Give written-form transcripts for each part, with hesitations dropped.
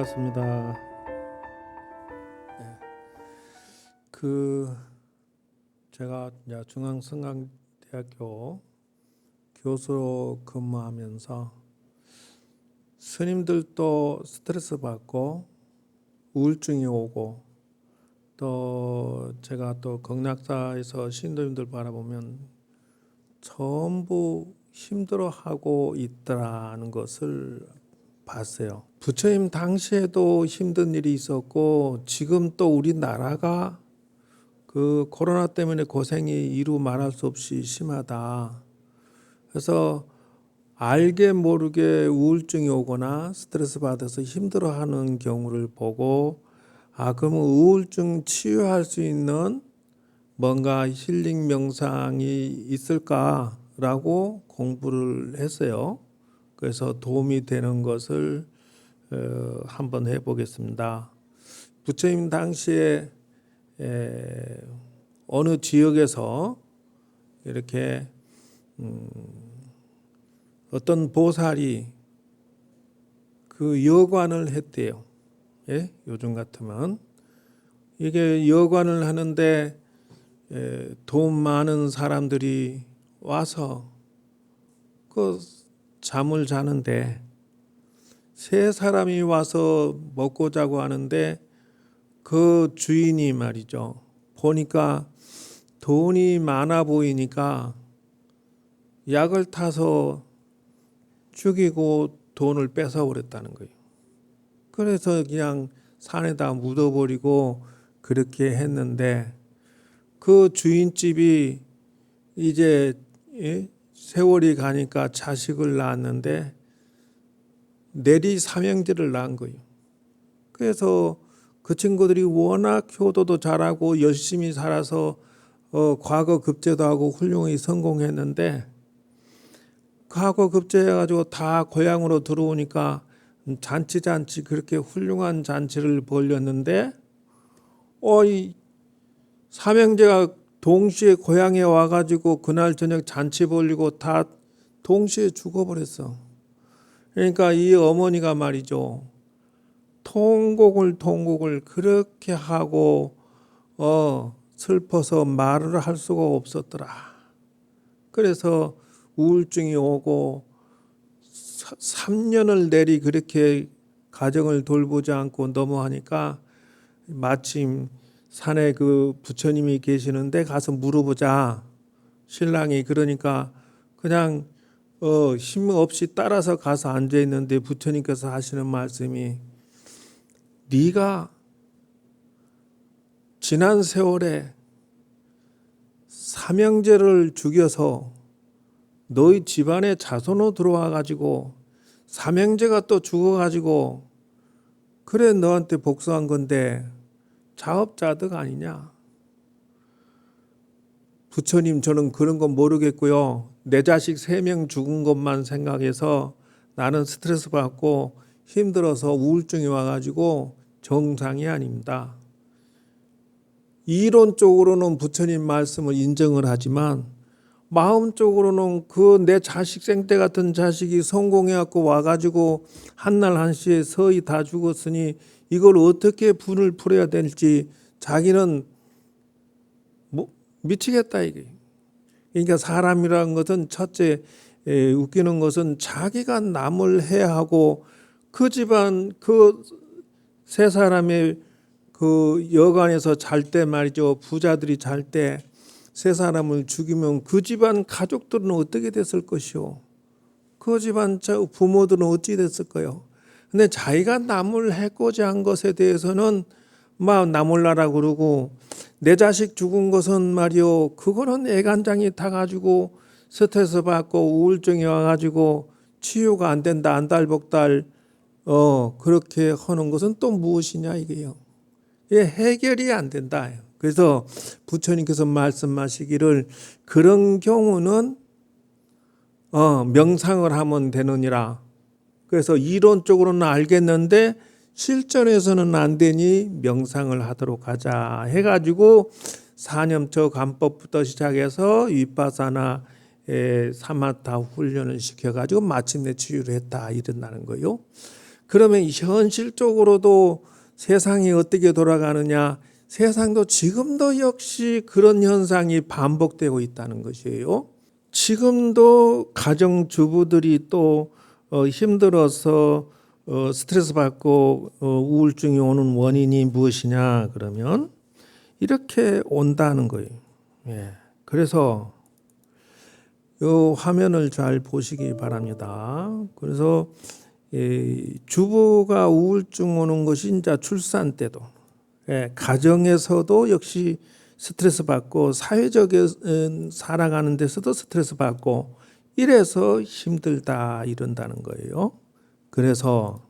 반갑습니다. 제가 이제 중앙성강대학교 교수로 근무하면서 스님들도 스트레스 받고 우울증이 오고, 또 제가 또 극락사에서 신도님들 바라보면 전부 힘들어하고 있더라는 것을 봤어요. 부처님 당시에도 힘든 일이 있었고, 지금 또 우리나라가 그 코로나 때문에 고생이 이루 말할 수 없이 심하다. 그래서 알게 모르게 우울증이 오거나 스트레스 받아서 힘들어하는 경우를 보고, 그러면 우울증 치유할 수 있는 뭔가 힐링 명상이 있을까라고 공부를 했어요. 그래서 도움이 되는 것을 한번 해보겠습니다. 부처님 당시에 어느 지역에서 이렇게 어떤 보살이 그 여관을 했대요. 예? 요즘 같으면 이게 여관을 하는데 돈 많은 사람들이 와서 그 잠을 자는데, 세 사람이 와서 먹고 자고 하는데 그 주인이 말이죠, 보니까 돈이 많아 보이니까 약을 타서 죽이고 돈을 뺏어버렸다는 거예요. 그래서 그냥 산에다 묻어버리고 그렇게 했는데, 그 주인집이 이제 세월이 가니까 자식을 낳았는데 내리 삼형제를 낳은 거예요. 그래서 그 친구들이 워낙 효도도 잘하고 열심히 살아서 과거 급제도 하고 훌륭히 성공했는데, 과거 급제해가지고 다 고향으로 들어오니까 잔치 그렇게 훌륭한 잔치를 벌였는데, 이 삼형제가 동시에 고향에 와가지고 그날 저녁 잔치 벌리고 다 동시에 죽어버렸어. 그러니까 이 어머니가 말이죠, 통곡을 그렇게 하고 슬퍼서 말을 할 수가 없었더라. 그래서 우울증이 오고 3년을 내리 그렇게 가정을 돌보지 않고 넘어가니까, 마침 산에 그 부처님이 계시는데 가서 물어보자. 신랑이 그러니까 그냥 힘 없이 따라서 가서 앉아 있는데, 부처님께서 하시는 말씀이, 네가 지난 세월에 삼형제를 죽여서 너희 집안에 자손으로 들어와 가지고 삼형제가 또 죽어 가지고 그래 너한테 복수한 건데 자업자득 아니냐. 부처님, 저는 그런 건 모르겠고요. 내 자식 3명 죽은 것만 생각해서 나는 스트레스 받고 힘들어서 우울증이 와가지고 정상이 아닙니다. 이론적으로는 부처님 말씀을 인정을 하지만, 마음적으로는 그 내 자식, 생태 같은 자식이 성공해갖고 와가지고 한날 한시에 서희 다 죽었으니 이걸 어떻게 분을 풀어야 될지 자기는 미치겠다 이게. 그러니까 사람이라는 것은 첫째 웃기는 것은 자기가 남을 해하고, 그 집안 그 세 사람의 그 여관에서 잘 때 말이죠, 부자들이 잘 때 세 사람을 죽이면 그 집안 가족들은 어떻게 됐을 것이오? 그 집안 부모들은 어찌 됐을까요? 근데 자기가 남을 해코지 한 것에 대해서는 막 나몰라라 그러고, 내 자식 죽은 것은 말이요, 그거는 애간장이 타가지고 스트레스 받고 우울증이 와가지고 치유가 안 된다, 안달복달 그렇게 하는 것은 또 무엇이냐 이게요. 이게 해결이 안 된다. 그래서 부처님께서 말씀하시기를, 그런 경우는 명상을 하면 되느니라. 그래서 이론적으로는 알겠는데 실전에서는 안 되니 명상을 하도록 하자 해가지고 사념처 간법부터 시작해서 위파사나 사마타 훈련을 시켜가지고 마침내 치유를 했다 이런다는 거예요. 그러면 현실적으로도 세상이 어떻게 돌아가느냐? 세상도 지금도 역시 그런 현상이 반복되고 있다는 것이에요. 지금도 가정주부들이 또 힘들어서 스트레스 받고 우울증이 오는 원인이 무엇이냐 그러면 이렇게 온다는 거예요. 예. 그래서 이 화면을 잘 보시기 바랍니다. 그래서 주부가 우울증 오는 것이 이제 출산 때도, 가정에서도 역시 스트레스 받고 사회적인 살아가는 데서도 스트레스 받고 이래서 힘들다 이런다는 거예요. 그래서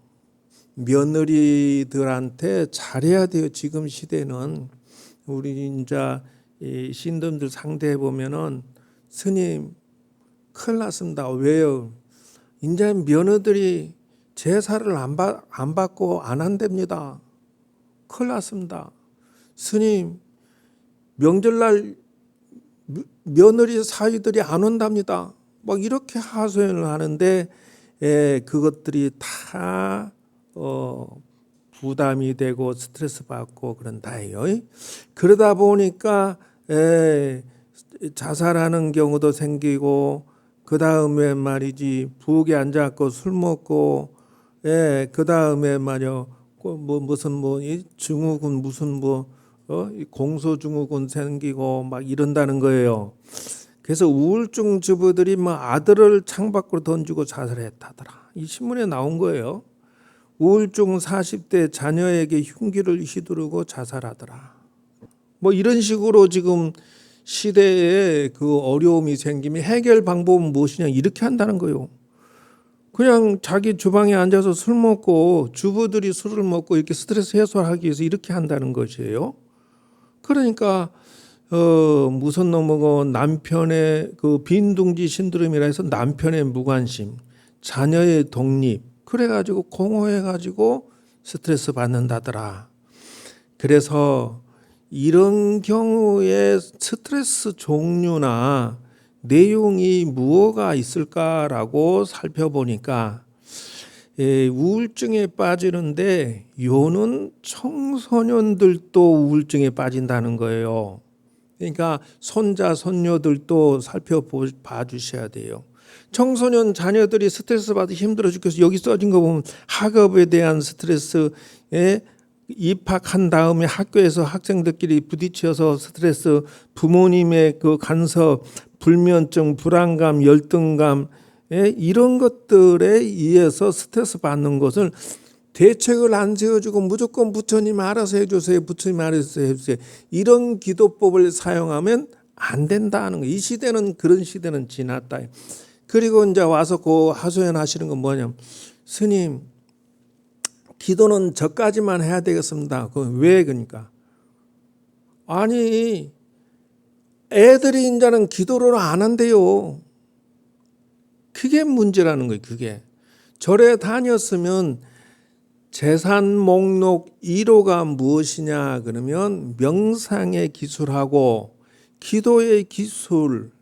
며느리들한테 잘해야 돼요. 지금 시대는 우리 이제 신도들 상대해 보면은 스님 큰일 났습니다. 왜요? 이제 며느들이 제사를 안 받고 안 한답니다. 큰일 났습니다. 스님 명절날 며느리 사위들이 안 온답니다. 막 이렇게 하소연을 하는데 그것들이 다 부담이 되고 스트레스 받고 그런다요. 그러다 보니까 자살하는 경우도 생기고 그 다음에 말이지 부엌에 앉아갖고 술 먹고 그 다음에 말이요 무슨 증후군 무슨 공소증후군 생기고 막 이런다는 거예요. 그래서 우울증 주부들이 아들을 창밖으로 던지고 자살했다더라. 이 신문에 나온 거예요. 우울증 40대 자녀에게 흉기를 휘두르고 자살하더라. 이런 식으로 지금 시대에 그 어려움이 생기면 해결 방법은 무엇이냐 이렇게 한다는 거예요. 그냥 자기 주방에 앉아서 술 먹고 주부들이 술을 먹고 이렇게 스트레스 해소하기 위해서 이렇게 한다는 것이에요. 그러니까 무슨 놈이고 남편의 그 빈둥지 신드롬이라 해서 남편의 무관심, 자녀의 독립 그래가지고 공허해가지고 스트레스 받는다더라. 그래서 이런 경우에 스트레스 종류나 내용이 무엇가 있을까라고 살펴보니까 우울증에 빠지는데 요는 청소년들도 우울증에 빠진다는 거예요. 그러니까 손자 손녀들도 살펴봐 주셔야 돼요. 청소년 자녀들이 스트레스 받아 힘들어 죽겠어. 여기 써진 거 보면 학업에 대한 스트레스에 입학한 다음에 학교에서 학생들끼리 부딪혀서 스트레스, 부모님의 그 간섭, 불면증, 불안감, 열등감 이런 것들에 의해서 스트레스 받는 것을 대책을 안 세워주고 무조건 부처님 알아서 해주세요. 부처님 알아서 해주세요. 이런 기도법을 사용하면 안 된다는 거예요. 이 시대는 그런 시대는 지났다. 그리고 이제 와서 그 하소연 하시는 건 뭐냐면 스님 기도는 저까지만 해야 되겠습니다. 왜 그러니까? 아니 애들이 이제는 기도를 안 한대요. 그게 문제라는 거예요. 그게 절에 다녔으면 재산 목록 1호가 무엇이냐 그러면 명상의 기술하고 기도의 기술,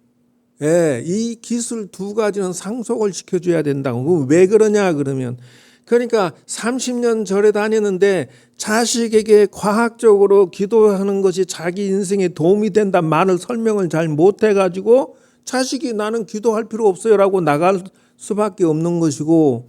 이 기술 두 가지는 상속을 시켜줘야 된다고. 왜 그러냐 그러면 그러니까 30년 절에 다니는데 자식에게 과학적으로 기도하는 것이 자기 인생에 도움이 된다 말을 설명을 잘 못해가지고 자식이 나는 기도할 필요 없어요라고 나갈 수밖에 없는 것이고,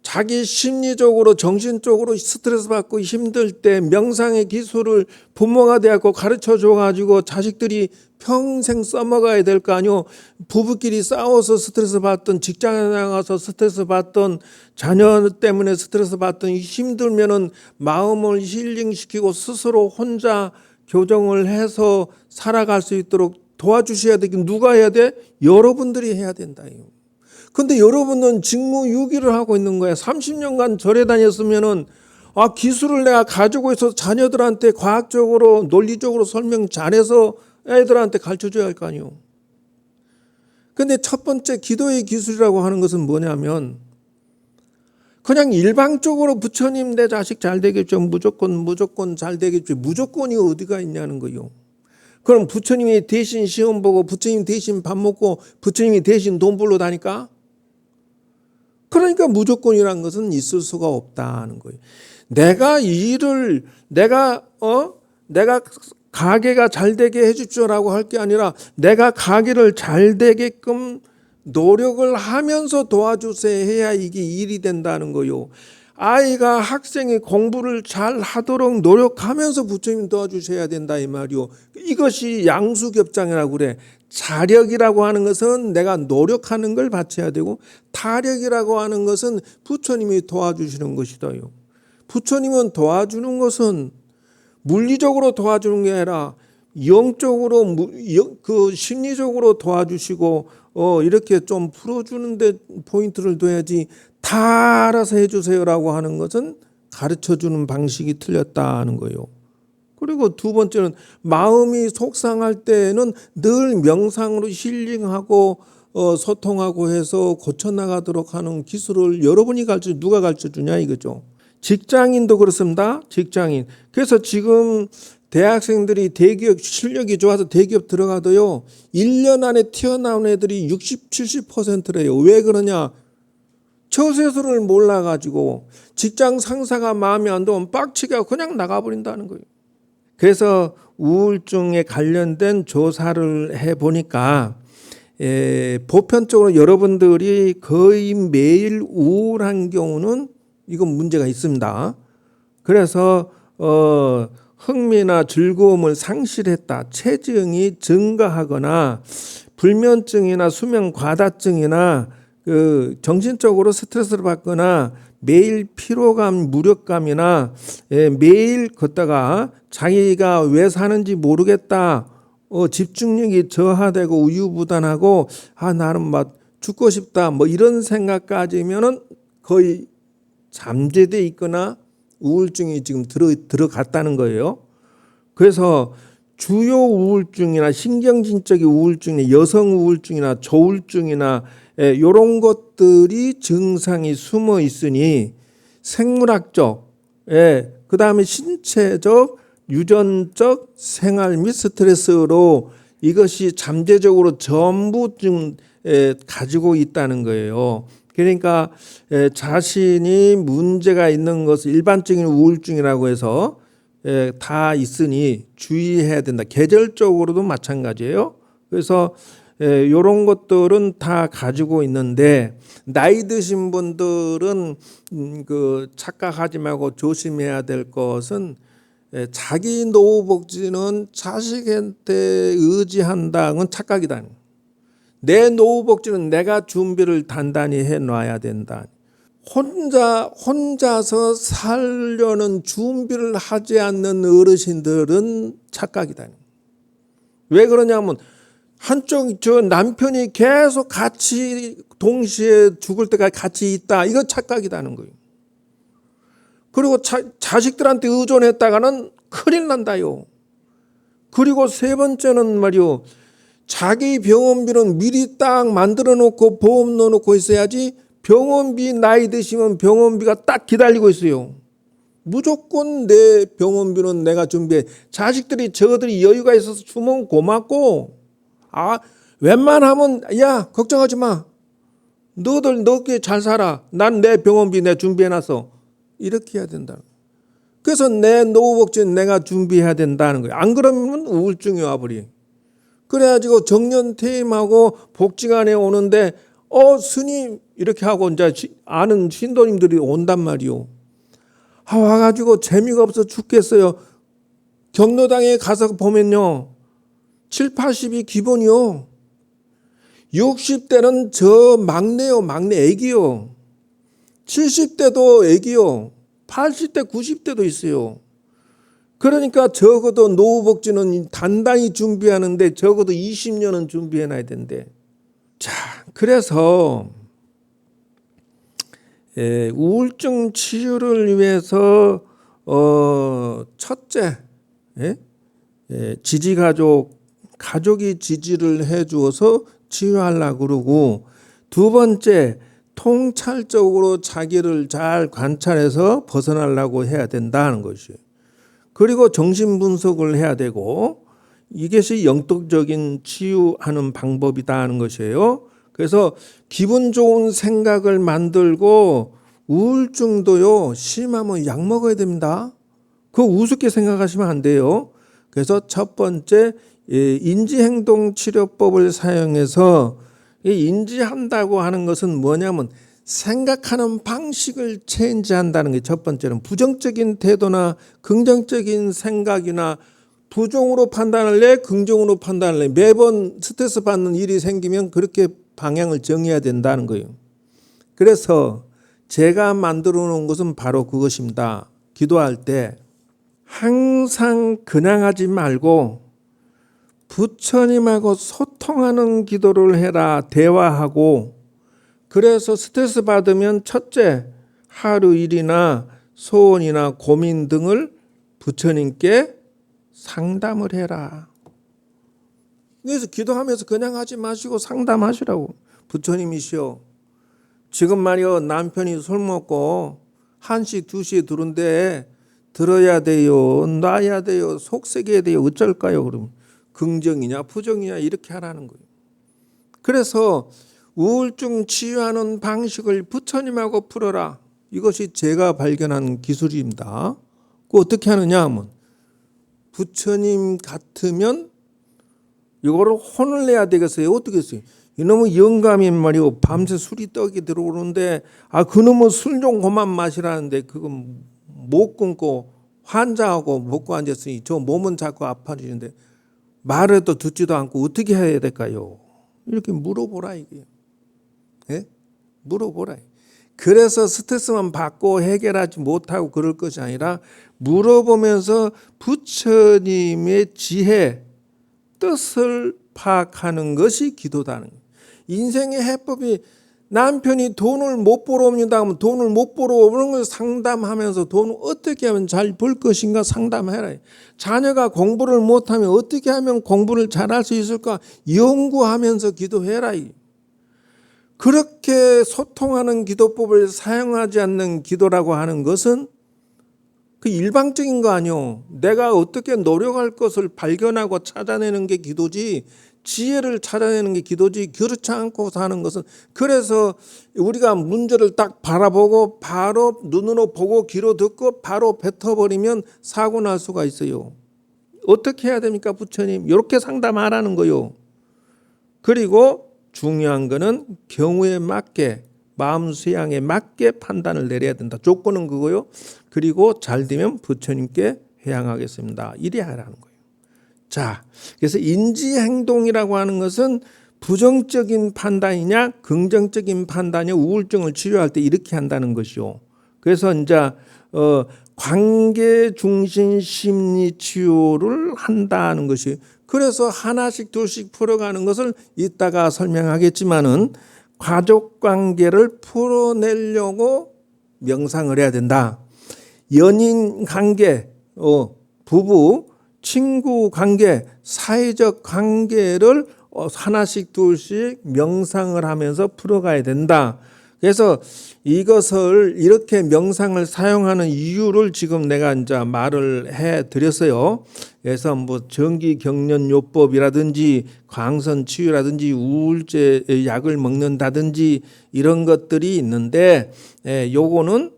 자기 심리적으로 정신적으로 스트레스 받고 힘들 때 명상의 기술을 부모가 되었고 가르쳐 줘가지고 자식들이 평생 써먹어야 될 거 아니요. 부부끼리 싸워서 스트레스 받던, 직장에 나가서 스트레스 받던, 자녀 때문에 스트레스 받던, 힘들면은 마음을 힐링시키고 스스로 혼자 교정을 해서 살아갈 수 있도록 도와주셔야 되긴 누가 해야 돼? 여러분들이 해야 된다. 근데 여러분은 직무유기를 하고 있는 거야. 30년간 절에 다녔으면은 기술을 내가 가지고 있어서 자녀들한테 과학적으로 논리적으로 설명 잘해서 애들한테 가르쳐줘야 할 거 아니에요. 근데 첫 번째 기도의 기술이라고 하는 것은 뭐냐면 그냥 일방적으로 부처님 내 자식 잘 되겠죠. 무조건 잘 되겠죠. 무조건이 어디가 있냐는 거예요. 그럼 부처님이 대신 시험 보고 부처님 대신 밥 먹고 부처님이 대신 돈 벌러 다니까? 그러니까 무조건이라는 것은 있을 수가 없다는 거예요. 내가 가게가 잘 되게 해주십시오라고 할 게 아니라 내가 가게를 잘 되게끔 노력을 하면서 도와주세요 해야 이게 일이 된다는 거요. 아이가 학생이 공부를 잘 하도록 노력하면서 부처님 도와주셔야 된다 이 말이요. 이것이 양수겹장이라고 그래. 자력이라고 하는 것은 내가 노력하는 걸 바쳐야 되고, 타력이라고 하는 것은 부처님이 도와주시는 것이다요. 부처님은 도와주는 것은 물리적으로 도와주는 게 아니라 영적으로, 그 심리적으로 도와주시고 이렇게 좀 풀어주는데 포인트를 둬야지, 다 알아서 해주세요라고 하는 것은 가르쳐주는 방식이 틀렸다는 거예요. 그리고 두 번째는 마음이 속상할 때는 늘 명상으로 힐링하고 소통하고 해서 고쳐나가도록 하는 기술을 여러분이 누가 가르쳐주냐 이거죠. 직장인도 그렇습니다. 직장인. 그래서 지금 대학생들이 대기업 실력이 좋아서 대기업 들어가도요, 1년 안에 튀어나온 애들이 60, 70%래요. 왜 그러냐? 처세술을 몰라가지고 직장 상사가 마음에 안 들면 빡치게 하고 그냥 나가버린다는 거예요. 그래서 우울증에 관련된 조사를 해보니까 보편적으로 여러분들이 거의 매일 우울한 경우는 이건 문제가 있습니다. 그래서 흥미나 즐거움을 상실했다, 체증이 증가하거나 불면증이나 수면 과다증이나 정신적으로 스트레스를 받거나 매일 피로감, 무력감이나 매일 걷다가 자기가 왜 사는지 모르겠다, 집중력이 저하되고 우유부단하고 나는 막 죽고 싶다 뭐 이런 생각까지면은 거의 잠재돼 있거나 우울증이 지금 들어갔다는 거예요. 그래서 주요 우울증이나 신경질적인 우울증이나 여성 우울증이나 조울증이나 이런 것들이 증상이 숨어 있으니 생물학적, 그 다음에 신체적, 유전적, 생활 및 스트레스로 이것이 잠재적으로 전부 좀 가지고 있다는 거예요. 그러니까 자신이 문제가 있는 것을 일반적인 우울증이라고 해서 다 있으니 주의해야 된다. 계절적으로도 마찬가지예요. 그래서 이런 것들은 다 가지고 있는데, 나이 드신 분들은 착각하지 말고 조심해야 될 것은, 자기 노후 복지는 자식한테 의지한다. 그건 착각이다. 내 노후 복지는 내가 준비를 단단히 해놔야 된다. 혼자서 살려는 준비를 하지 않는 어르신들은 착각이다. 왜 그러냐면 한쪽 남편이 계속 같이 동시에 죽을 때까지 같이 있다. 이거 착각이라는 거예요. 그리고 자식들한테 의존했다가는 큰일 난다요. 그리고 세 번째는 말이요, 자기 병원비는 미리 딱 만들어 놓고 보험 넣어 놓고 있어야지, 병원비 나이 드시면 병원비가 딱 기다리고 있어요. 무조건 내 병원비는 내가 준비해. 자식들이 저들이 여유가 있어서 주면 고맙고, 웬만하면 야 걱정하지 마, 너들 너게 잘 살아, 난 내 병원비 내 준비해놨어, 이렇게 해야 된다. 그래서 내 노후복지는 내가 준비해야 된다는 거예요. 안 그러면 우울증이 와버려. 그래가지고 정년퇴임하고 복지관에 오는데 스님 이렇게 하고 이제 아는 신도님들이 온단 말이요. 와가지고 재미가 없어 죽겠어요. 경로당에 가서 보면요, 7, 80이 기본이요. 60대는 저 막내요, 막내 애기요. 70대도 애기요. 80대, 90대도 있어요. 그러니까 적어도 노후복지는 단단히 준비하는데 적어도 20년은 준비해놔야 된대. 자, 그래서 우울증 치유를 위해서 첫째, 가족이 지지를 해주어서 치유하려고 그러고, 두 번째, 통찰적으로 자기를 잘 관찰해서 벗어나려고 해야 된다는 것이에요. 그리고 정신 분석을 해야 되고, 이것이 영적인 치유하는 방법이다 하는 것이에요. 그래서 기분 좋은 생각을 만들고 우울증도요, 심하면 약 먹어야 됩니다. 그거 우습게 생각하시면 안 돼요. 그래서 첫 번째 인지행동치료법을 사용해서 인지한다고 하는 것은 뭐냐면 생각하는 방식을 체인지한다는 게 첫 번째는 부정적인 태도나 긍정적인 생각이나 부정으로 판단할래 긍정으로 판단할래 매번 스트레스 받는 일이 생기면 그렇게 방향을 정해야 된다는 거예요. 그래서 제가 만들어 놓은 것은 바로 그것입니다. 기도할 때 항상 그냥 하지 말고 부처님하고 소통하는 기도를 해라. 대화하고. 그래서 스트레스 받으면 첫째, 하루 일이나 소원이나 고민 등을 부처님께 상담을 해라. 그래서 기도하면서 그냥 하지 마시고 상담하시라고. 부처님이시여, 지금 말이요, 남편이 술 먹고 1시, 2시에 들은데 들어야 돼요, 놔야 돼요, 속삭여야 돼요, 어쩔까요? 그러면 긍정이냐 부정이냐 이렇게 하라는 거예요. 그래서 우울증 치유하는 방식을 부처님하고 풀어라. 이것이 제가 발견한 기술입니다. 그 어떻게 하느냐 하면 부처님 같으면 이거를 혼을 내야 되겠어요. 어떻게 했어요? 이놈의 영감이 말이요, 밤새 술이 떡이 들어오는데 그놈의 술 좀 그만 마시라는데 그건 못 끊고 환장하고 먹고 앉았으니 저 몸은 자꾸 아파지는데 말해도 듣지도 않고 어떻게 해야 될까요? 이렇게 물어보라 이게. 예? 물어보라. 그래서 스트레스만 받고 해결하지 못하고 그럴 것이 아니라 물어보면서 부처님의 지혜, 뜻을 파악하는 것이 기도다는 거예요. 인생의 해법이 남편이 돈을 못 벌어옵니다 하면 돈을 못 벌어오는 걸 상담하면서 돈을 어떻게 하면 잘 벌 것인가 상담해라. 자녀가 공부를 못하면 어떻게 하면 공부를 잘할 수 있을까 연구하면서 기도해라. 그렇게 소통하는 기도법을 사용하지 않는 기도라고 하는 것은 그 일방적인 거 아니요. 내가 어떻게 노력할 것을 발견하고 찾아내는 게 기도지, 지혜를 찾아내는 게 기도지, 그렇지 않고 사는 것은. 그래서 우리가 문제를 딱 바라보고 바로 눈으로 보고 귀로 듣고 바로 뱉어버리면 사고 날 수가 있어요. 어떻게 해야 됩니까 부처님? 이렇게 상담하라는 거요. 그리고 중요한 거는 경우에 맞게 마음 수양에 맞게 판단을 내려야 된다. 조건은 그거요. 그리고 잘 되면 부처님께 회향하겠습니다. 이래야 하라는 거예요. 자, 그래서 인지행동이라고 하는 것은 부정적인 판단이냐 긍정적인 판단이냐 우울증을 치료할 때 이렇게 한다는 것이요. 그래서 이제 관계 중심 심리 치유를 한다는 것이. 그래서 하나씩 둘씩 풀어가는 것을 이따가 설명하겠지만은 가족 관계를 풀어내려고 명상을 해야 된다. 연인 관계, 부부, 친구 관계, 사회적 관계를 하나씩 둘씩 명상을 하면서 풀어가야 된다. 그래서 이것을 이렇게 명상을 사용하는 이유를 지금 내가 이제 말을 해 드렸어요. 그래서 뭐 정기경련요법이라든지 광선치유라든지 우울제 약을 먹는다든지 이런 것들이 있는데, 요거는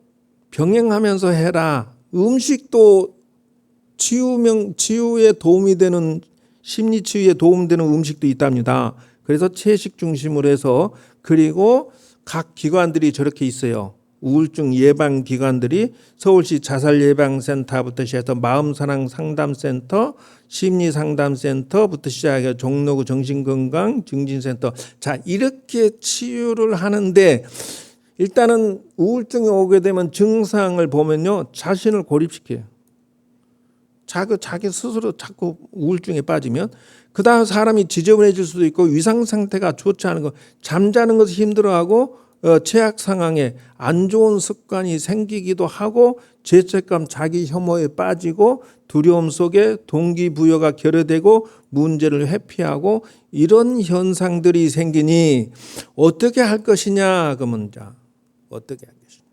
병행하면서 해라. 음식도 치유에 도움이 되는, 심리 치유에 도움되는 음식도 있답니다. 그래서 채식 중심으로 해서, 그리고 각 기관들이 저렇게 있어요. 우울증 예방 기관들이 서울시 자살예방센터부터 시작해서 마음사랑상담센터, 심리상담센터부터 시작해서 종로구 정신건강 증진센터. 자, 이렇게 치유를 하는데 일단은 우울증이 오게 되면 증상을 보면요, 자신을 고립시켜요. 자기 스스로 자꾸 우울증에 빠지면 그다음 사람이 지저분해질 수도 있고 위상 상태가 좋지 않은 거, 잠자는 것을 힘들어하고 최악 상황에 안 좋은 습관이 생기기도 하고 죄책감, 자기 혐오에 빠지고 두려움 속에 동기부여가 결여되고 문제를 회피하고 이런 현상들이 생기니 어떻게 할 것이냐 그러면 어떻게 할 것이냐.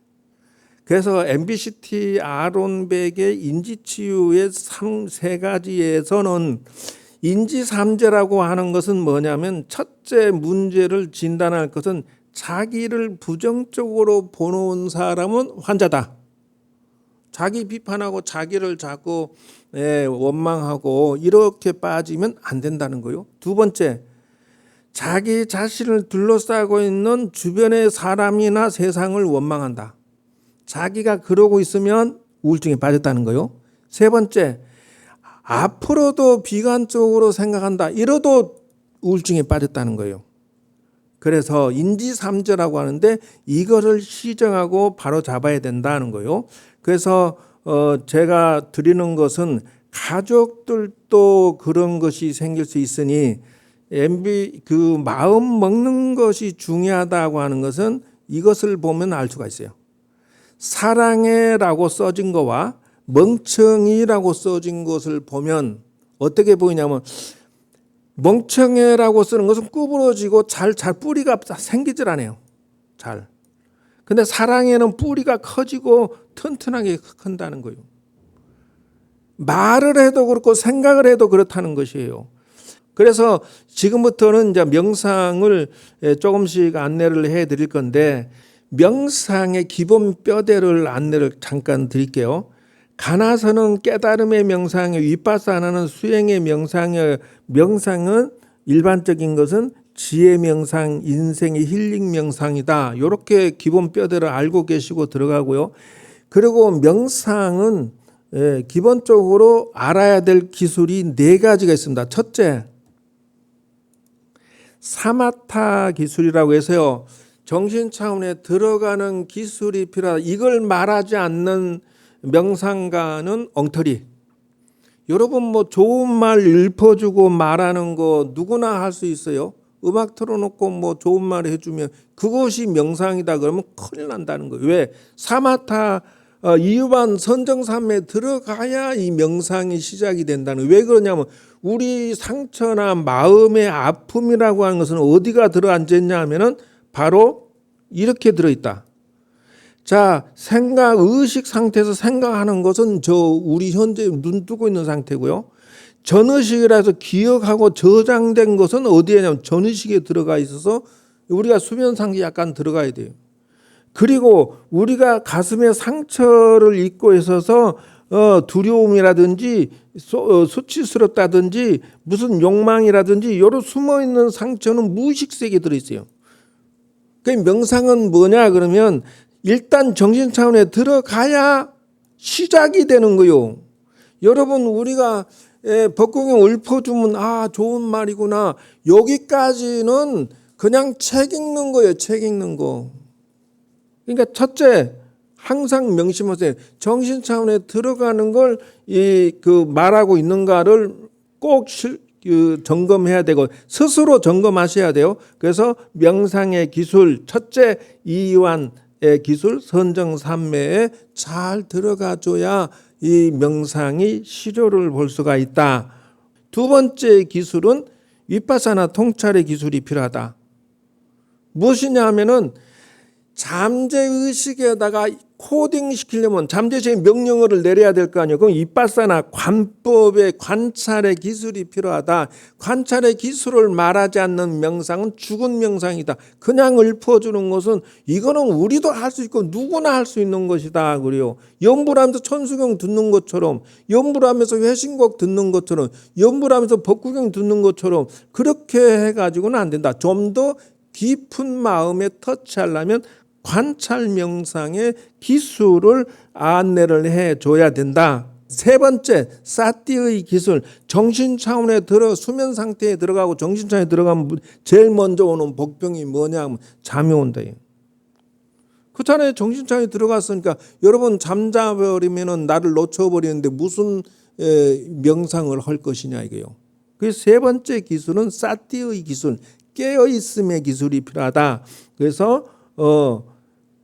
그래서 MBCT 아론백의 인지치유의 3가지에서는 인지삼재라고 하는 것은 뭐냐면 첫째 문제를 진단할 것은 자기를 부정적으로 보는 사람은 환자다. 자기 비판하고 자기를 자꾸 원망하고 이렇게 빠지면 안 된다는 거요. 두 번째, 자기 자신을 둘러싸고 있는 주변의 사람이나 세상을 원망한다. 자기가 그러고 있으면 우울증에 빠졌다는 거요. 세 번째, 앞으로도 비관적으로 생각한다. 이러도 우울증에 빠졌다는 거예요. 그래서 인지삼재라고 하는데 이거를 시정하고 바로 잡아야 된다는 거예요. 그래서 제가 드리는 것은 가족들도 그런 것이 생길 수 있으니 그 마음 먹는 것이 중요하다고 하는 것은 이것을 보면 알 수가 있어요. 사랑해라고 써진 거와 멍청이라고 써진 것을 보면 어떻게 보이냐면 멍청해라고 쓰는 것은 구부러지고 잘 뿌리가 생기질 않아요. 잘. 근데 사랑에는 뿌리가 커지고 튼튼하게 큰다는 거예요. 말을 해도 그렇고 생각을 해도 그렇다는 것이에요. 그래서 지금부터는 이제 명상을 조금씩 안내를 해 드릴 건데 명상의 기본 뼈대를 안내를 잠깐 드릴게요. 가나서는 깨달음의 명상의 윗바사나는 수행의 명상의 명상은 일반적인 것은 지혜 명상, 인생의 힐링 명상이다. 이렇게 기본 뼈대를 알고 계시고 들어가고요. 그리고 명상은 기본적으로 알아야 될 기술이 4가지가 있습니다. 첫째, 사마타 기술이라고 해서요. 정신 차원에 들어가는 기술이 필요하다. 이걸 말하지 않는 명상가는 엉터리. 여러분 뭐 좋은 말 읊어주고 말하는 거 누구나 할 수 있어요. 음악 틀어놓고 뭐 좋은 말 해주면 그것이 명상이다 그러면 큰일 난다는 거예요. 왜? 사마타 이유반 선정삼에 들어가야 이 명상이 시작이 된다는 거예요. 왜 그러냐면 우리 상처나 마음의 아픔이라고 하는 것은 어디가 들어앉았냐 하면은 바로 이렇게 들어있다. 자, 생각, 의식 상태에서 생각하는 것은 우리 현재 눈 뜨고 있는 상태고요. 전의식이라서 기억하고 저장된 것은 어디에냐면 전의식에 들어가 있어서 우리가 수면 상태에 약간 들어가야 돼요. 그리고 우리가 가슴에 상처를 입고 있어서 두려움이라든지 수치스럽다든지 무슨 욕망이라든지 이런 숨어있는 상처는 무의식 세계에 들어있어요. 그 명상은 뭐냐 그러면 일단 정신 차원에 들어가야 시작이 되는 거요. 여러분 우리가 벚구경 읊어주면 좋은 말이구나. 여기까지는 그냥 책 읽는 거예요. 책 읽는 거. 그러니까 첫째 항상 명심하세요. 정신 차원에 들어가는 걸 말하고 있는가를 꼭 점검해야 되고 스스로 점검하셔야 돼요. 그래서 명상의 기술 첫째 이완의 기술 선정삼매에 잘 들어가줘야 이 명상이 시료를 볼 수가 있다. 두 번째 기술은 윗바사나 통찰의 기술이 필요하다. 무엇이냐 하면은 잠재의식에다가 코딩 시키려면 잠재의식의 명령어를 내려야 될 거 아니에요. 그럼 윗바사나 관법의 관찰의 기술이 필요하다. 관찰의 기술을 말하지 않는 명상은 죽은 명상이다. 그냥 읊어주는 것은 이거는 우리도 할 수 있고 누구나 할 수 있는 것이다. 그래요. 연불 하면서 천수경 듣는 것처럼 연불 하면서 회신곡 듣는 것처럼 연불 하면서 법구경 듣는 것처럼 그렇게 해가지고는 안 된다. 좀 더 깊은 마음에 터치하려면 관찰 명상의 기술을 안내를 해줘야 된다. 세 번째, 사티의 기술. 정신 차원에 수면 상태에 들어가고 정신 차원에 들어가면 제일 먼저 오는 복병이 뭐냐 하면 잠이 온다. 그렇잖아요. 정신 차원에 들어갔으니까 여러분 잠자버리면 나를 놓쳐버리는데 무슨 명상을 할 것이냐 이게요. 그 세 번째 기술은 사티의 기술. 깨어있음의 기술이 필요하다. 그래서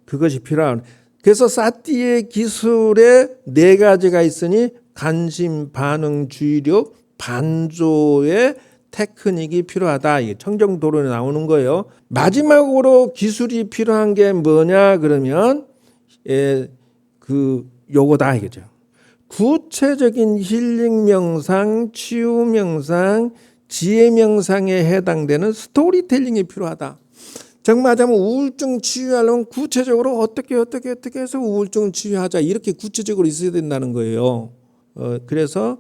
그것이 필요한. 그래서 사티의 기술에 4가지가 있으니 관심, 반응, 주의력, 반조의 테크닉이 필요하다. 이게 청정도론에 나오는 거예요. 마지막으로 기술이 필요한 게 뭐냐 그러면 요거다 이거죠. 구체적인 힐링 명상, 치유 명상, 지혜 명상에 해당되는 스토리텔링이 필요하다. 정말 하자면 우울증 치유하려면 구체적으로 어떻게 해서 우울증을 치유하자, 이렇게 구체적으로 있어야 된다는 거예요. 그래서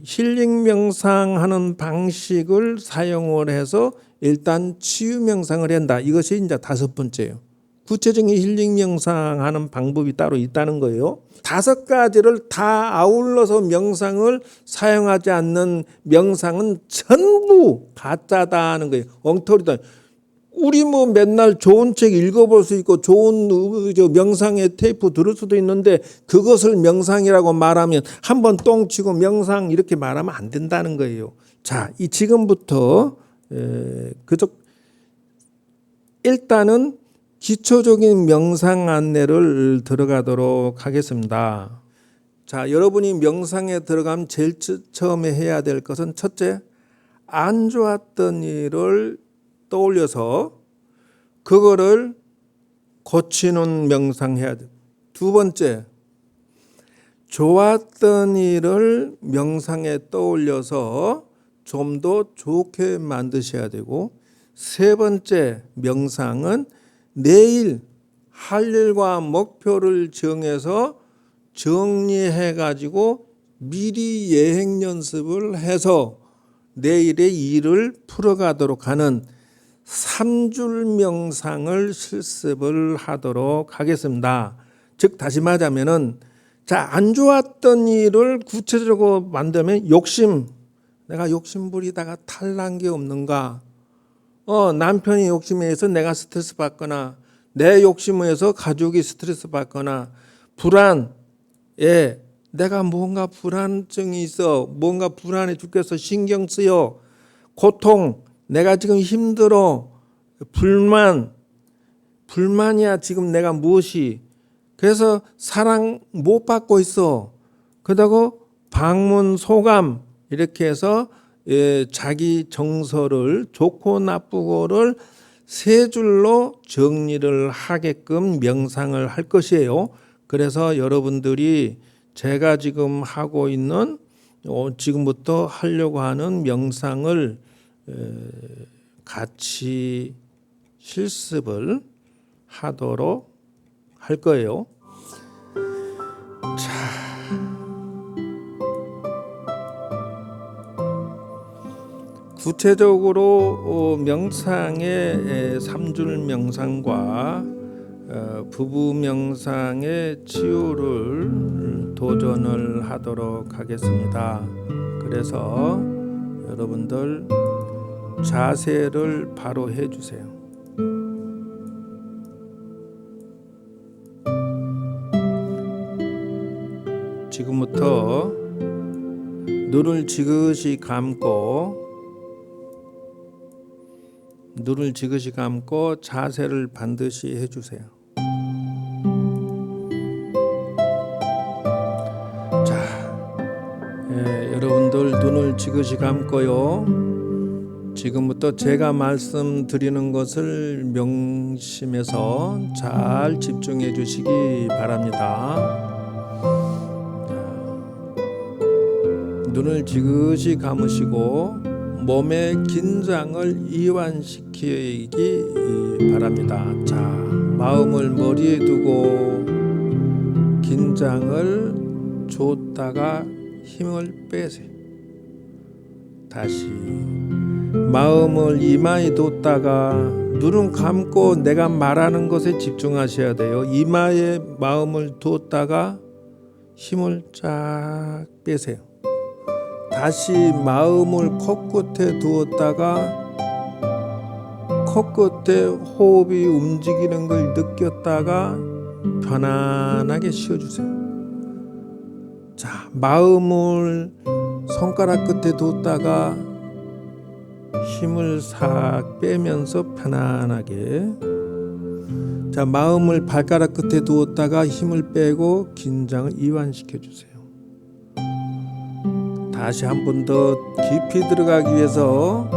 힐링 명상하는 방식을 사용을 해서 일단 치유 명상을 한다. 이것이 이제 5번째예요. 구체적인 힐링 명상하는 방법이 따로 있다는 거예요. 5가지를 다 아울러서 명상을 사용하지 않는 명상은 전부 가짜다는 거예요. 엉터리다. 우리 뭐 맨날 좋은 책 읽어볼 수 있고 좋은 명상의 테이프 들을 수도 있는데 그것을 명상이라고 말하면 한번 똥 치고 명상 이렇게 말하면 안 된다는 거예요. 자, 이 지금부터 일단은 기초적인 명상 안내를 들어가도록 하겠습니다. 자, 여러분이 명상에 들어가면 제일 처음에 해야 될 것은 첫째, 안 좋았던 일을 떠올려서 그거를 고치는 명상해야 돼. 2번째, 좋았던 일을 명상에 떠올려서 좀 더 좋게 만드셔야 되고, 3번째 명상은 내일 할 일과 목표를 정해서 정리해 가지고 미리 예행 연습을 해서 내일의 일을 풀어가도록 하는 3줄 명상을 실습을 하도록 하겠습니다. 즉 다시 말하자면은, 자, 안 좋았던 일을 구체적으로 만들면 욕심, 내가 욕심 부리다가 탈난 게 없는가, 남편이 욕심에 의해서 내가 스트레스 받거나 내 욕심에 의해서 가족이 스트레스 받거나 불안, 내가 뭔가 불안증이 있어, 뭔가 불안해 죽겠어, 신경 쓰여, 고통, 내가 지금 힘들어, 불만이야 지금 내가 무엇이, 그래서 사랑 못 받고 있어, 그러다고 방문 소감, 이렇게 해서 자기 정서를 좋고 나쁘고를 3줄로 정리를 하게끔 명상을 할 것이에요. 그래서 여러분들이 제가 지금 하고 있는 지금부터 하려고 하는 명상을 같이 실습을 하도록 할 거예요. 자, 구체적으로 명상의 3줄 명상과 부부 명상의 치유를 도전을 하도록 하겠습니다. 그래서 여러분들 자세를 바로 해주세요. 지금부터 눈을 지그시 감고 자세를 반드시 해주세요. 자, 여러분들 눈을 지그시 감고요. 지금부터 제가 말씀드리는 것을 명심해서 잘 집중해 주시기 바랍니다. 눈을 지그시 감으시고 몸의 긴장을 이완시키기 바랍니다. 자, 마음을 머리에 두고 긴장을 줬다가 힘을 빼세요. 다시 마음을 이마에 뒀다가 눈은 감고 내가 말하는 것에 집중하셔야 돼요. 이마에 마음을 두었다가 힘을 쫙 빼세요. 다시 마음을 코끝에 두었다가 코끝에 호흡이 움직이는 걸 느꼈다가 편안하게 쉬어주세요. 자, 마음을 손가락 끝에 뒀다가 힘을 싹 빼면서 편안하게. 자, 마음을 발가락 끝에 두었다가 힘을 빼고 긴장을 이완시켜 주세요. 다시 한 번 더 깊이 들어가기 위해서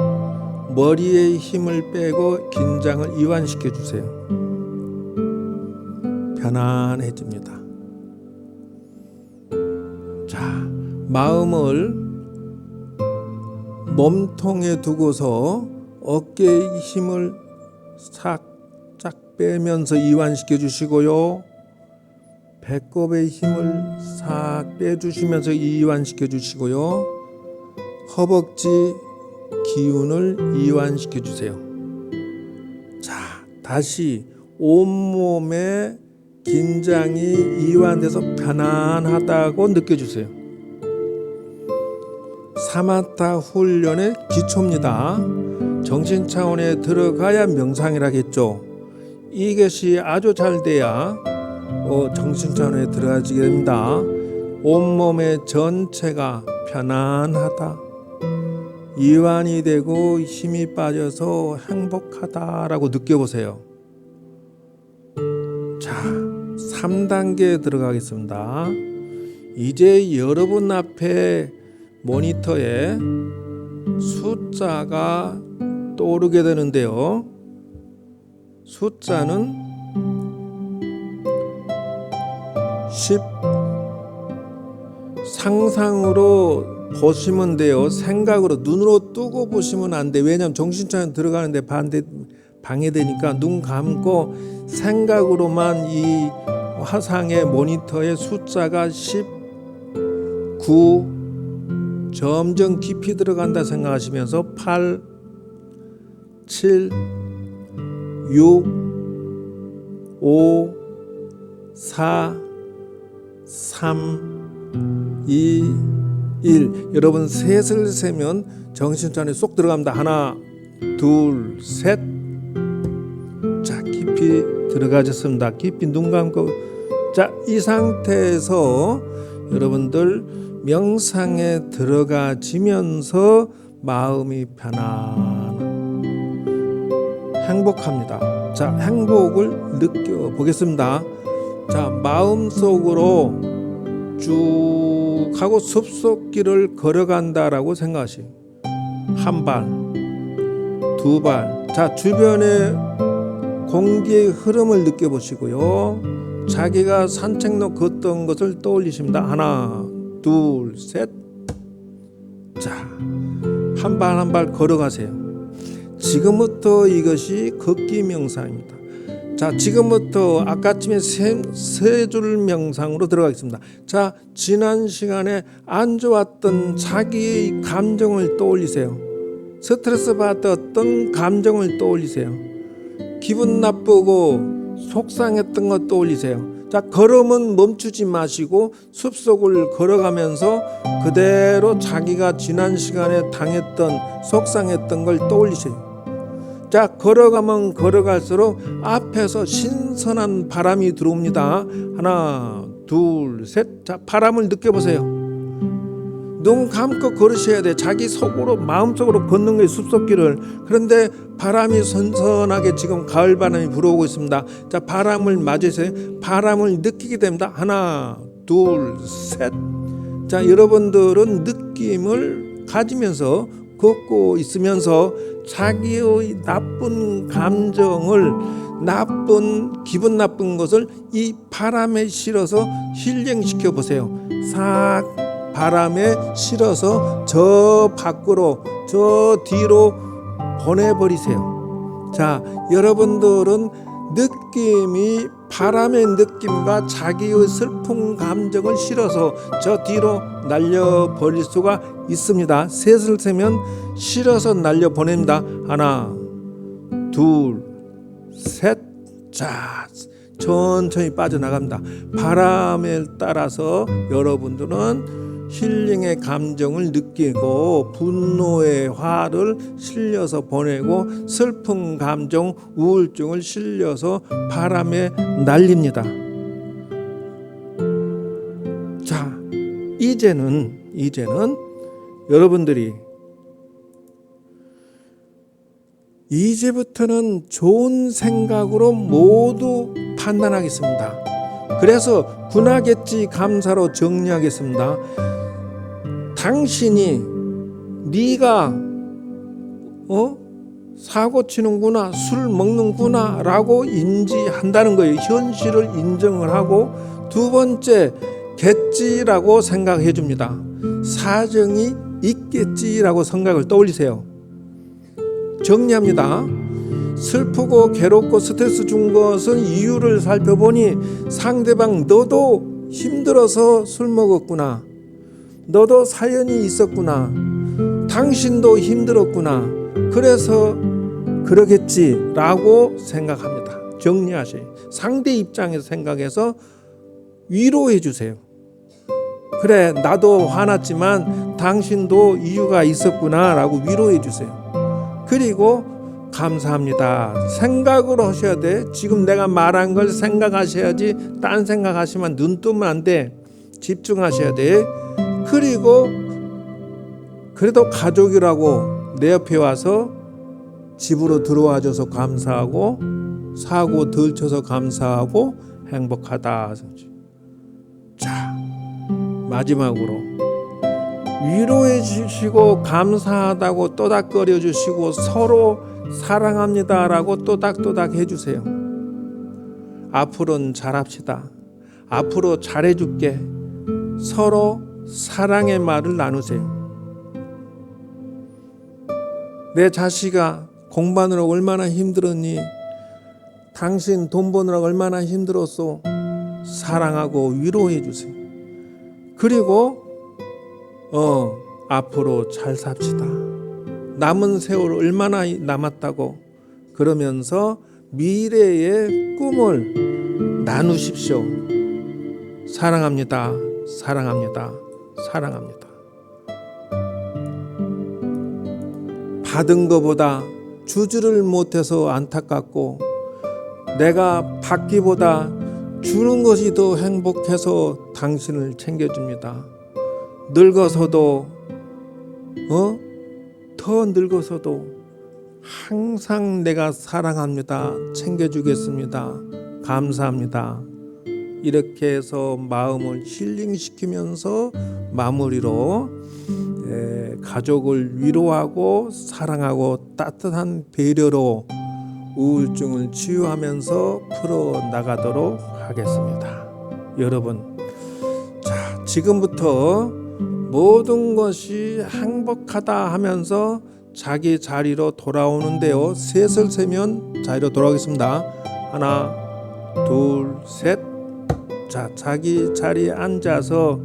머리에 힘을 빼고 긴장을 이완시켜 주세요. 편안해집니다. 마음을 몸통에 두고서 어깨의 힘을 살짝 빼면서 이완시켜 주시고요. 배꼽의 힘을 싹 빼주시면서 이완시켜 주시고요. 허벅지 기운을 이완시켜 주세요. 자, 다시 온몸의 긴장이 이완돼서 편안하다고 느껴주세요. 사마타 훈련의 기초입니다. 정신 차원에 들어가야 명상이라겠죠. 이것이 아주 잘 돼야 정신 차원에 들어가지게 됩니다. 온몸의 전체가 편안하다, 이완이 되고 힘이 빠져서 행복하다라고 느껴보세요. 자, 3단계 들어가겠습니다. 이제 여러분 앞에 모니터에 숫자가 떠오르게 되는데요. 숫자는 10. 상상으로 보시면 돼요. 생각으로 눈으로 뜨고 보시면 안 돼. 왜냐하면 정신차원 들어가는데 방해되니까 눈 감고 생각으로만 이 화상의 모니터의 숫자가 10, 9 점점 깊이 들어간다 생각하시면서 8, 7, 6, 5, 4, 3, 2, 1. 여러분 셋을 세면 정신차원에 쏙 들어갑니다. 하나, 둘, 셋. 자, 깊이 들어가셨습니다. 깊이 눈 감고. 자, 이 상태에서 여러분들 명상에 들어가지면서 마음이 행복합니다. 자, 행복을 느껴보겠습니다. 자, 마음속으로 쭉 하고 숲속길을 걸어간다라고 생각하시. 한 발, 두 발. 자, 주변의 공기의 흐름을 느껴보시고요. 자기가 산책로 걷던 것을 떠올리십니다. 하나, 둘, 셋. 자, 한 발 한 발 걸어가세요. 지금부터 이것이 걷기 명상입니다. 자, 지금부터 아까쯤에 세 줄 명상으로 들어가겠습니다. 자, 지난 시간에 안 좋았던 자기의 감정을 떠올리세요. 스트레스 받았던 어떤 감정을 떠올리세요. 기분 나쁘고 속상했던 것 떠올리세요. 자, 걸음은 멈추지 마시고 숲속을 걸어가면서 그대로 자기가 지난 시간에 당했던 속상했던 걸 떠올리세요. 자, 걸어가면 걸어갈수록 앞에서 신선한 바람이 들어옵니다. 하나, 둘, 셋. 자, 바람을 느껴보세요. 눈 감고 걸으셔야 돼. 자기 속으로 마음속으로 걷는 거예요. 숲속길을. 그런데 바람이 선선하게 지금 가을 바람이 불어오고 있습니다. 자, 바람을 맞으세요. 바람을 느끼게 됩니다. 하나, 둘, 셋. 자, 여러분들은 느낌을 가지면서 걷고 있으면서 자기의 나쁜 감정을, 기분 나쁜 것을 이 바람에 실어서 힐링시켜 보세요. 싹 바람에 실어서 저 밖으로, 저 뒤로 보내버리세요. 자, 여러분들은 느낌이 바람의 느낌과 자기의 슬픈 감정을 실어서 저 뒤로 날려버릴 수가 있습니다. 셋을 세면 실어서 날려보냅니다. 하나, 둘, 셋. 자, 천천히 빠져나갑니다. 바람에 따라서 여러분들은 힐링의 감정을 느끼고 분노의 화를 실려서 보내고 슬픈 감정, 우울증을 실려서 바람에 날립니다. 자, 이제는 여러분들이 이제부터는 좋은 생각으로 모두 판단하겠습니다. 그래서 군하겠지 감사로 정리하겠습니다. 당신이 네가 사고 치는구나, 술 먹는구나 라고 인지한다는 거예요. 현실을 인정을 하고 두 번째 겠지라고 생각해 줍니다. 사정이 있겠지라고 생각을 떠올리세요. 정리합니다. 슬프고 괴롭고 스트레스 준 것은 이유를 살펴보니 상대방 너도 힘들어서 술 먹었구나. 너도 사연이 있었구나. 당신도 힘들었구나. 그래서 그러겠지라고 생각합니다. 정리하세요. 상대 입장에서 생각해서 위로해 주세요. 그래, 나도 화났지만 당신도 이유가 있었구나 라고 위로해 주세요. 그리고 감사합니다. 생각으로 하셔야 돼. 지금 내가 말한 걸 생각하셔야지. 딴 생각하시면 눈 뜨면 안 돼. 집중하셔야 돼. 그리고 그래도 가족이라고 내 옆에 와서 집으로 들어와줘서 감사하고 사고 덜 쳐서 감사하고 행복하다. 자, 마지막으로 위로해 주시고 감사하다고 또닥거려 주시고 서로 사랑합니다라고 또닥또닥 해주세요. 앞으로는 잘합시다. 앞으로 잘해줄게. 서로 사랑의 말을 나누세요. 내 자식아, 공부하느라 얼마나 힘들었니? 당신 돈 버느라 얼마나 힘들었어? 사랑하고 위로해 주세요. 그리고 앞으로 잘 삽시다. 남은 세월 얼마나 남았다고 그러면서 미래의 꿈을 나누십시오. 사랑합니다. 사랑합니다. 사랑합니다. 받은 것보다 주지를 못해서 안타깝고 내가 받기보다 주는 것이 더 행복해서 당신을 챙겨줍니다. 늙어서도 더 늙어서도 항상 내가 사랑합니다. 챙겨주겠습니다. 감사합니다. 이렇게 해서 마음을 힐링시키면서 마무리로 가족을 위로하고 사랑하고 따뜻한 배려로 우울증을 치유하면서 풀어나가도록 하겠습니다. 여러분, 자, 지금부터 모든 것이 행복하다 하면서 자기 자리로 돌아오는데요. 셋을 세면 자리로 돌아오겠습니다. 하나, 둘, 셋. 자, 자기 자리에 앉아서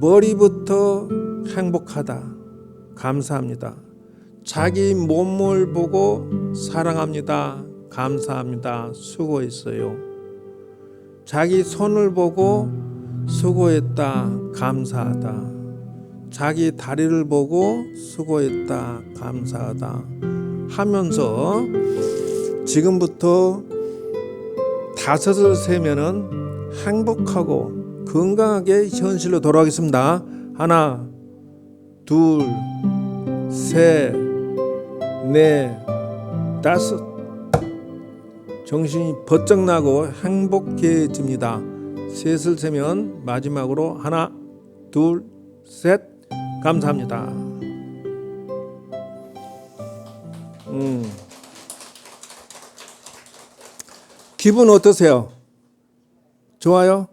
머리부터 행복하다, 감사합니다. 자기 몸을 보고 사랑합니다, 감사합니다, 수고했어요. 자기 손을 보고 수고했다, 감사하다. 자기 다리를 보고 수고했다, 감사하다 하면서 지금부터 5을 세면은 행복하고 건강하게 현실로 돌아가겠습니다. 하나, 둘, 셋, 넷, 5. 정신이 번쩍 나고 행복해집니다. 3을 세면 마지막으로 하나, 둘, 셋. 감사합니다. 기분 어떠세요? 좋아요?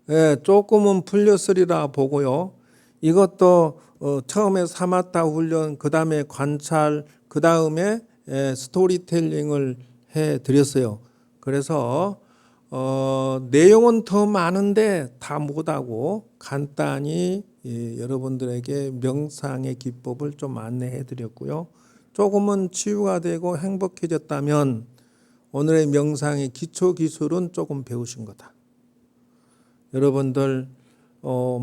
네, 조금은 풀렸으리라 보고요. 이것도 처음에 사마타 훈련, 그 다음에 관찰, 그 다음에 스토리텔링을 해드렸어요. 그래서 내용은 더 많은데 다 못하고 간단히 여러분들에게 명상의 기법을 좀 안내해드렸고요. 조금은 치유가 되고 행복해졌다면 오늘의 명상의 기초 기술은 조금 배우신 거다. 여러분들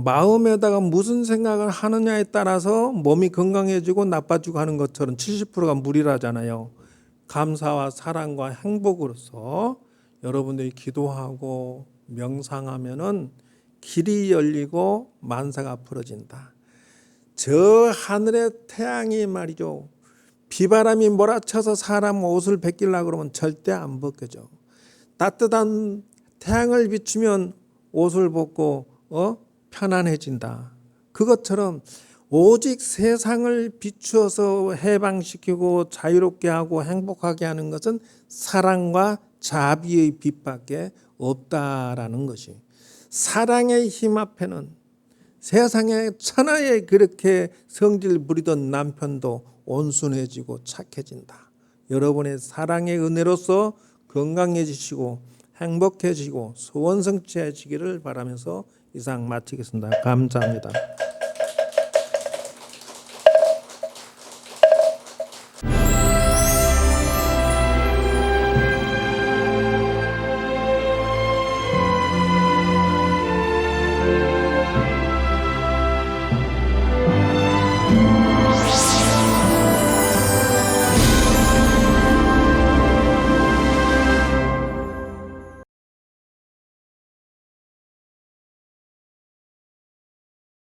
마음에다가 무슨 생각을 하느냐에 따라서 몸이 건강해지고 나빠지고 하는 것처럼 70%가 물이라잖아요. 감사와 사랑과 행복으로서 여러분들이 기도하고 명상하면은 길이 열리고 만사가 풀어진다. 저 하늘의 태양이 말이죠. 비바람이 몰아쳐서 사람 옷을 벗기려고 그러면 절대 안 벗겨져. 따뜻한 태양을 비추면 옷을 벗고 편안해진다. 그것처럼 오직 세상을 비추어서 해방시키고 자유롭게 하고 행복하게 하는 것은 사랑과 자비의 빛밖에 없다라는 것이. 사랑의 힘 앞에는 세상에 천하에 그렇게 성질 부리던 남편도 온순해지고 착해진다. 여러분의 사랑의 은혜로서 건강해지시고 행복해지고 소원 성취해지기를 바라면서 이상 마치겠습니다. 감사합니다.